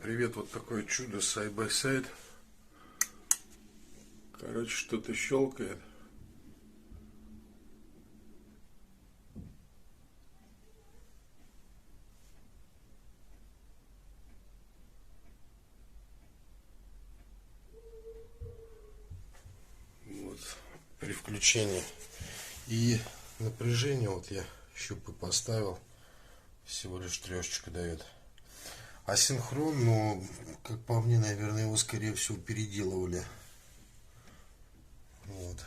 привет, вот такое чудо side by side. Короче, что-то щелкает. Вот при включении. И напряжение вот я щупы поставил, всего лишь 3 дает. Асинхрон, но как по мне, наверное, его скорее всего переделывали. Вот.